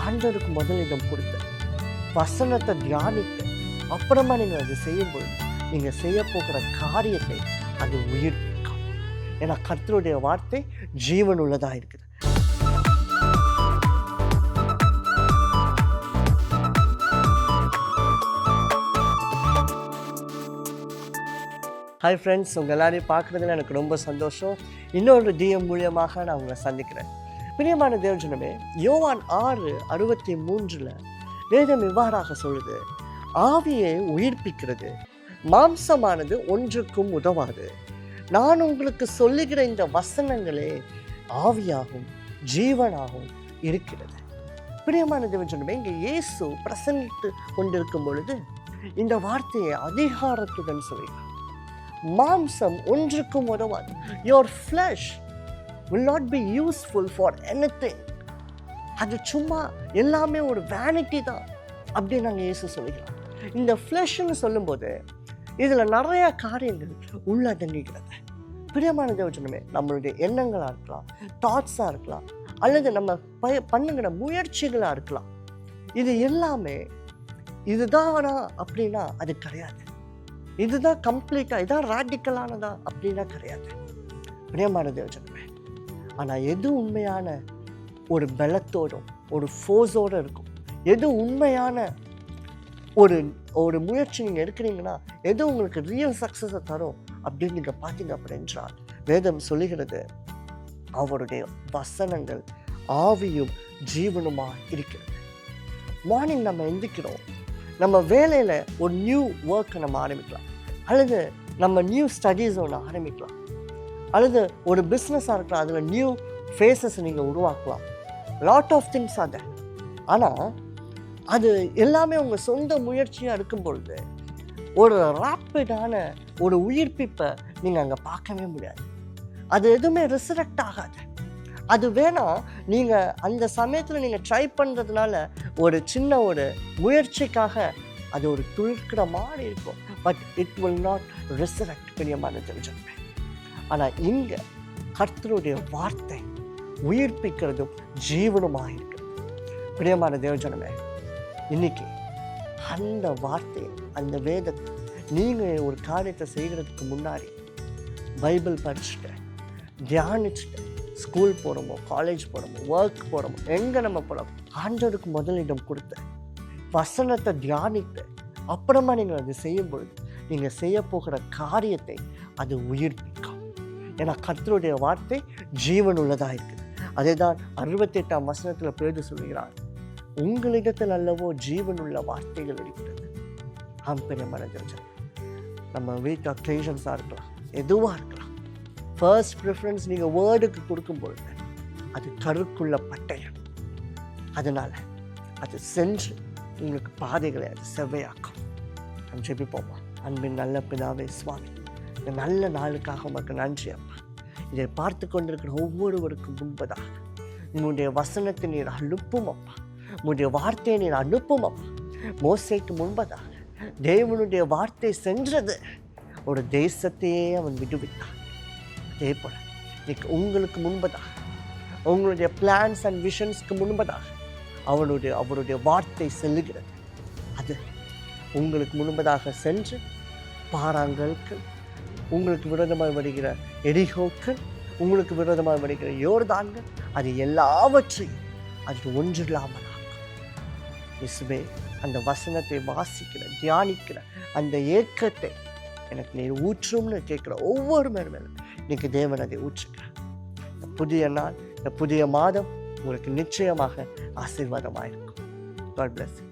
ஆண்டவருக்கு முதலிடம் கொடுத்து வசனத்தை தியானித்து அப்புறமா நீங்கள் அது செய்யும்போது நீங்கள் செய்ய போகிற காரியத்தை அது உயிர்ப்பிக்கும். ஏன்னா கர்த்தருடைய வார்த்தை ஜீவன் உள்ளதாக இருக்குது. ஹாய் ஃப்ரெண்ட்ஸ், உங்கள் எல்லாரையும் பார்க்குறதுல எனக்கு ரொம்ப சந்தோஷம். இன்னொரு டிஎம் மூலியமாக நான் உங்களை சந்திக்கிறேன். பிரியமான தேவஜனமே, யோவான் 6:63 வேதம் இவ்வாறாக சொல்லுது, ஆவியை உயிர்ப்பிக்கிறது, மாம்சமானது ஒன்றுக்கும் உதவாது. நான் உங்களுக்கு சொல்லுகிற இந்த வசனங்களே ஆவியாகும் ஜீவனாகவும் இருக்கிறது. பிரியமான தேவஜனமே, இங்கே இயேசு பிரசன்னித்து கொண்டிருக்கும் பொழுது இந்த வார்த்தையை அதிகாரத்துடன் சொல்கிறார். மாம்சம் ஒன்றுக்கும் உதவாது. Your flesh will not be useful for anything. அது சும்மா எல்லாமே ஒரு வேனிட்டி தான் அப்படின்னு நாங்கள் இயேசு சொல்லிக்கிறோம். இந்த ஃப்ளஷ்ன்னு சொல்லும்போது இதில் நிறைய காரியங்கள் உள்ளடங்குகிறது. பிரியமான தேவஜனமே, நம்மளுடைய எண்ணங்களாக இருக்கலாம், தாட்ஸாக இருக்கலாம், அல்லது நம்ம பண்ணுங்கிற முயற்சிகளாக இருக்கலாம். இது எல்லாமே இதுதானா அப்படின்னா அது கிடையாது. இதுதான் கம்ப்ளீட்டாக, இதான் ராடிக்கலானதா அப்படின்னா கிடையாது. பிரியமான தேவஜனமே, ஆனால் எது உண்மையான ஒரு பலத்தோடும் ஒரு ஃபோர்ஸோடு இருக்கும், எது உண்மையான ஒரு முயற்சி நீங்கள் எடுக்கிறீங்கன்னா எது உங்களுக்கு ரியல் சக்ஸஸை தரும் அப்படின்னு நீங்கள் பார்த்தீங்க அப்படின்றால் வேதம் சொல்லுகிறது, அவருடைய வசனங்கள் ஆவியும் ஜீவனுமாக இருக்கிறது. மார்னிங் நம்ம எந்திக்கிறோம், நம்ம வேலையில் ஒரு நியூ ஒர்க்கை நம்ம ஆரம்பிக்கலாம், அல்லது நம்ம நியூ ஸ்டடீஸ் ஒன்று ஆரம்பிக்கலாம், அல்லது ஒரு பிஸ்னஸாக இருக்கலாம், அதில் நியூ ஃபேஸஸ் நீங்கள் உருவாக்கலாம். லாட் ஆஃப் திங்ஸ் அதை. ஆனால் அது எல்லாமே உங்கள் சொந்த முயற்சியாக இருக்கும் பொழுது ஒரு ராப்பிடான ஒரு உயிர்ப்பிப்பை நீங்கள் அங்கே பார்க்கவே முடியாது. அது எதுவுமே ரிசரக்ட் ஆகாது. அது வேணால் நீங்கள் அந்த சமயத்தில் நீங்கள் ட்ரை பண்ணுறதுனால ஒரு சின்ன ஒரு முயற்சிக்காக அது ஒரு துளிர்க்கிற மாதிரி இருக்கும். But it will not resurrect. பிரியமான தேவஜனமே, ஆனால் இங்கே கர்த்தருடைய வார்த்தை உயிர்ப்பிக்கிறதும் ஜீவனுமாக இருக்குது. பிரியமான தேவஜனமே, இன்னைக்கு அந்த வார்த்தை, அந்த வேதத்தை நீங்கள் ஒரு காரியத்தை செய்கிறதுக்கு முன்னாடி பைபிள் படிச்சுட்டு தியானிச்சுட்டு ஸ்கூல் போகிறோமோ, காலேஜ் போகிறோமோ, ஒர்க் போகிறோமோ, எங்கே நம்ம போகிறோம், ஆண்டவருக்கு முதலிடம் கொடுத்து வசனத்தை தியானித்து அப்புறமா நீங்கள் அது செய்யும் பொழுது நீங்கள் செய்ய போகிற காரியத்தை அது உயிர்ப்பிக்கும். ஏன்னா கர்த்தருடைய வார்த்தை ஜீவன் உள்ளதாக இருக்குது. அதே தான் 68ஆம் வசனத்தில் பேது சொல்கிறார், உங்களிடத்தில் அல்லவோ ஜீவனுள்ள வார்த்தைகள் இருக்கிறது. பிரியமான தேவஜனமே, நம்ம வீட்டு அக்கேஷன்ஸாக இருக்கலாம், எதுவாக இருக்கலாம், ஃபர்ஸ்ட் ப்ரிஃபரன்ஸ் நீங்கள் வேர்டுக்கு கொடுக்கும்பொழுது அது கருக்குள்ள பட்டயம். அதனால் அது சென்று உங்களுக்கு பாதைகளை அது செவ்வையாக்கும். நம்ம ஜெபிப்போமா. அன்பின் நல்ல பிதாவே சுவாமி, இந்த நல்ல நாளுக்காக உமக்கு நன்றி அப்பா. இதை பார்த்து கொண்டிருக்கிற ஒவ்வொருவருக்கும் முன்பதாக உன்னுடைய வசனத்தை நீர் அனுப்பும் அப்பா, உன்னுடைய வார்த்தையை நீர் அனுப்பும் அப்பா. மோசேக்கு முன்பதாக தேவனுடைய வார்த்தை சென்றது, ஒரு தேசத்தையே அவன் விடுவித்தான். அதே போல இன்னைக்கு உங்களுக்கு முன்பதாக, உங்களுடைய பிளான்ஸ் அண்ட் விஷன்ஸ்க்கு முன்பதாக அவருடைய வார்த்தை செல்லுகிறது. அது உங்களுக்கு முன்பதாக சென்று பாறாங்கற்கள், உங்களுக்கு விரோதமாக வருகிற எரிகோக்கள், உங்களுக்கு விரோதமாக வருகிற யோர்தான்கள், அது எல்லாவற்றையும் அது ஒன்றில்லாமல் இயேசுவே, அந்த வசனத்தை வாசிக்கிற தியானிக்கிற அந்த ஏக்கத்தை எனக்கு நீர் ஊற்றும்னு கேட்குற ஒவ்வொரு மேலும் இன்னைக்கு தேவன் அதை ஊற்றுக்கிறார். இந்த புதிய நாள், இந்த புதிய மாதம் உங்களுக்கு நிச்சயமாக ஆசீர்வாதமாக இருக்கும். God bless you.